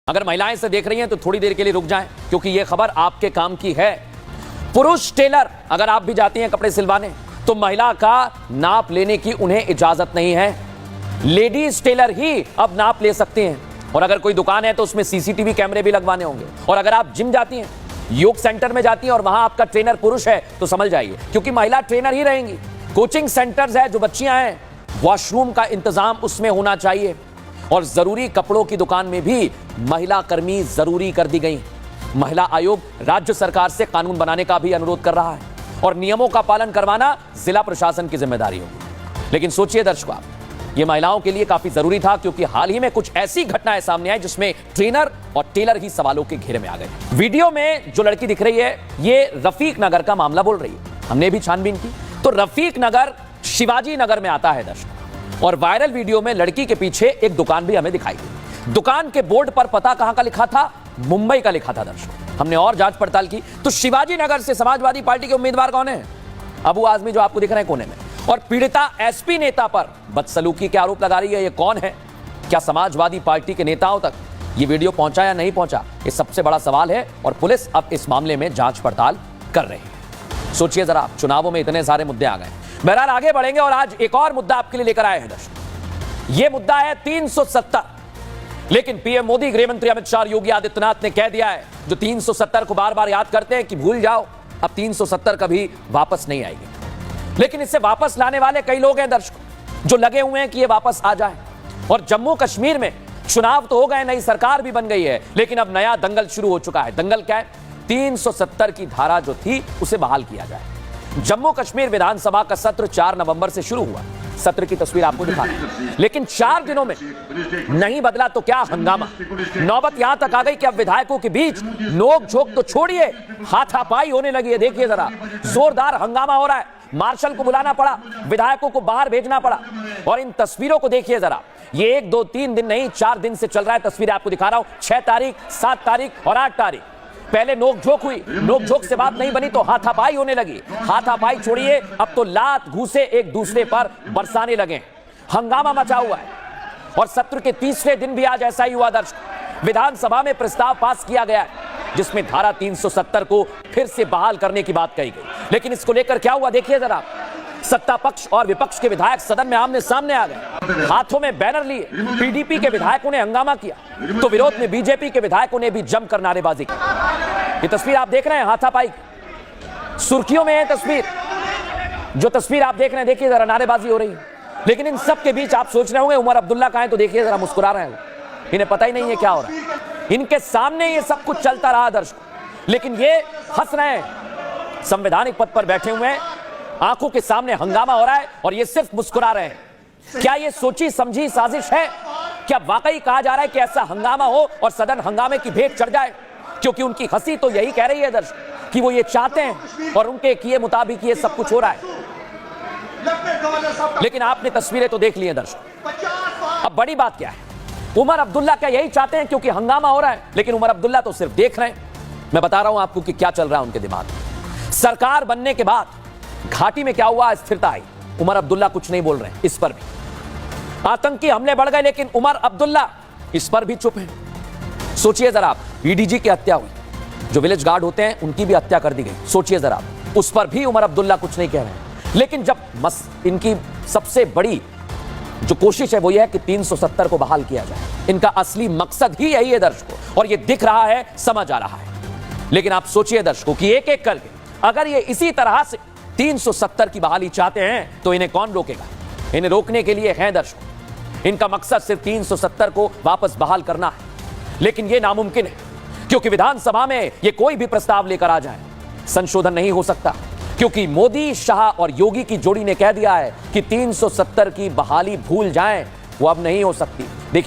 अगर महिलाएं इसे देख रही हैं तो थोड़ी देर के लिए रुक जाएं, क्योंकि यह खबर आपके काम की है। पुरुष टेलर अगर आप भी जाती हैं कपड़े सिलवाने तो महिला का नाप लेने की उन्हें इजाजत नहीं है। लेडीज टेलर ही अब नाप ले सकते हैं। और अगर कोई दुकान है तो उसमें सीसीटीवी कैमरे भी लगवाने होंगे। और अगर आप जिम जाती हैं, योग सेंटर में जाती हैं और वहां आपका ट्रेनर पुरुष है तो समझ जाइए, क्योंकि महिला ट्रेनर ही रहेंगी। कोचिंग सेंटर्स है, जो बच्चियां हैं, वॉशरूम का इंतजाम उसमें होना चाहिए। और जरूरी कपड़ों की दुकान में भी महिला कर्मी जरूरी कर दी गई। महिला आयोग राज्य सरकार से कानून बनाने का भी अनुरोध कर रहा है और नियमों का पालन करवाना जिला प्रशासन की जिम्मेदारी होगी। लेकिन सोचिए दर्शकों, ये महिलाओं के लिए काफी जरूरी था, क्योंकि हाल ही में कुछ ऐसी घटनाएं सामने आई जिसमें ट्रेनर और टेलर ही सवालों के घेरे में आ गए। वीडियो में जो लड़की दिख रही है, ये रफीक नगर का मामला बोल रही है। हमने भी छानबीन की तो रफीक नगर शिवाजी नगर में आता है दर्शकों। और वायरल वीडियो में लड़की के पीछे एक दुकान भी हमें दिखाई दी। दुकान के बोर्ड पर पता कहां का लिखा था? मुंबई का लिखा था दर्शकों। हमने और जांच पड़ताल की तो शिवाजी नगर से समाजवादी पार्टी के उम्मीदवार कौन है? अबू आजमी, जो आपको दिख रहे हैं कोने में। और पीड़िता एसपी नेता पर बदसलूकी के आरोप लगा रही है। ये कौन है? क्या समाजवादी पार्टी के नेताओं तक ये वीडियो पहुंचा या नहीं पहुंचा? ये सबसे बड़ा सवाल है और पुलिस अब इस मामले में जांच पड़ताल कर रही है। सोचिए जरा, चुनावों में इतने सारे मुद्दे आ गए। बहरहाल आगे बढ़ेंगे और आज एक और मुद्दा आपके लिए लेकर आए हैं दर्शकों। यह मुद्दा है 370। लेकिन पीएम मोदी, गृह मंत्री अमित शाह, योगी आदित्यनाथ ने कह दिया है, जो 370 को बार बार याद करते हैं कि भूल जाओ, अब 370 कभी वापस नहीं आएगी। लेकिन इसे वापस लाने वाले कई लोग हैं दर्शकों, जो लगे हुए हैं कि ये वापस आ जाए। और जम्मू कश्मीर में चुनाव तो हो गए, नई सरकार भी बन गई है, लेकिन अब नया दंगल शुरू हो चुका है। दंगल क्या है? 370 की धारा जो थी उसे बहाल किया जाए। जम्मू कश्मीर विधानसभा का सत्र 4 नवंबर से शुरू हुआ। सत्र की तस्वीर आपको दिखा रहे हैं। लेकिन 4 दिनों में नहीं बदला तो क्या हंगामा। नौबत यहां तक आ गई कि अब विधायकों के बीच नोक झोंक तो छोड़िए, हाथापाई होने लगी है। देखिए जरा, जोरदार हंगामा हो रहा है। मार्शल को बुलाना पड़ा, विधायकों को बाहर भेजना पड़ा। और इन तस्वीरों को देखिए जरा, ये 1 2 3 दिन नहीं, 4 दिन से चल रहा है। तस्वीरें आपको दिखा रहा हूं। 6 तारीख, 7 तारीख और 8 तारीख पहले नोकझोंक हुई। नोकझोंक से बात नहीं बनी तो हाथापाई होने लगी। हाथापाई छोड़िए, अब तो लात घूसे एक दूसरे पर बरसाने लगे। हंगामा मचा हुआ है। और सत्र के तीसरे दिन भी आज ऐसा ही हुआ दर्शक। विधानसभा में प्रस्ताव पास किया गया है जिसमें धारा 370 को फिर से बहाल करने की बात कही गई। लेकिन इसको लेकर क्या हुआ देखिए जरा। सत्ता पक्ष और विपक्ष के विधायक सदन में आमने सामने आ गए, हाथों में बैनर लिए। पीडीपी के विधायकों ने हंगामा किया तो विरोध में बीजेपी के विधायकों ने भी जमकर नारेबाजी की। ये तस्वीर आप देख रहे हैं, हाथापाई सुर्खियों में है तस्वीर। जो तस्वीर आप देख रहे हैं, देखिए जरा, नारेबाजी हो रही है। लेकिन इन सब के बीच आप सोच रहे होंगे उमर अब्दुल्ला कहां है, तो देखिए जरा, मुस्कुरा रहे हैं। इन्हें पता ही नहीं है क्या हो रहा है। इनके सामने ये सब कुछ चलता रहा दर्शकों, लेकिन ये हंस रहे हैं। संवैधानिक पद पर बैठे हुए हैं, आंखों के सामने हंगामा हो रहा है और ये सिर्फ मुस्कुरा रहे हैं। क्या ये सोची समझी साजिश है? क्या वाकई कहा जा रहा है कि ऐसा हंगामा हो और सदन हंगामे की भेंट चढ़ जाए? क्योंकि उनकी हंसी तो यही कह रही है दर्शक कि वो ये चाहते हैं और उनके किए मुताबिक ये सब कुछ हो रहा है। लेकिन आपने तस्वीरें तो देख ली हैं दर्शक। अब बड़ी बात क्या है? उमर अब्दुल्ला क्या यही चाहते हैं क्योंकि हंगामा हो रहा है? लेकिन उमर अब्दुल्ला तो सिर्फ देख रहे हैं। मैं बता रहा हूं आपको कि क्या चल रहा है उनके दिमाग में। सरकार बनने के बाद घाटी में क्या हुआ? स्थिरता आई। उमर अब्दुल्ला कुछ नहीं बोल रहे हैं इस पर भी। आतंकी हमले बढ़ गए, लेकिन उमर अब्दुल्ला इस पर भी चुप है। सोचिए जरा, पीडीजी की हत्या हुई, जो विलेज गार्ड होते हैं उनकी भी हत्या कर दी गई। सोचिए जरा, उस पर भी उमर अब्दुल्ला कुछ नहीं कह रहे हैं। लेकिन जब इनकी सबसे बड़ी जो कोशिश है वो यह है कि 370 को बहाल किया जाए। इनका असली मकसद ही यही है दर्शकों, और ये दिख रहा है, समझ आ रहा है। लेकिन आप सोचिए दर्शकों कि एक एक करके अगर ये इसी तरह से 370 की बहाली चाहते हैं तो इन्हें कौन रोकेगा? इन्हें रोकने के लिए है दर्शकों, इनका मकसद सिर्फ 370 को वापस बहाल करना है। लेकिन यह नामुमकिन है, क्योंकि विधानसभा में यह कोई भी प्रस्ताव लेकर आ जाए, संशोधन नहीं हो सकता। क्योंकि मोदी, शाह और योगी की जोड़ी ने कह दिया है कि 370 की बहाली भूल जाएं, वो अब नहीं हो सकती। देखिए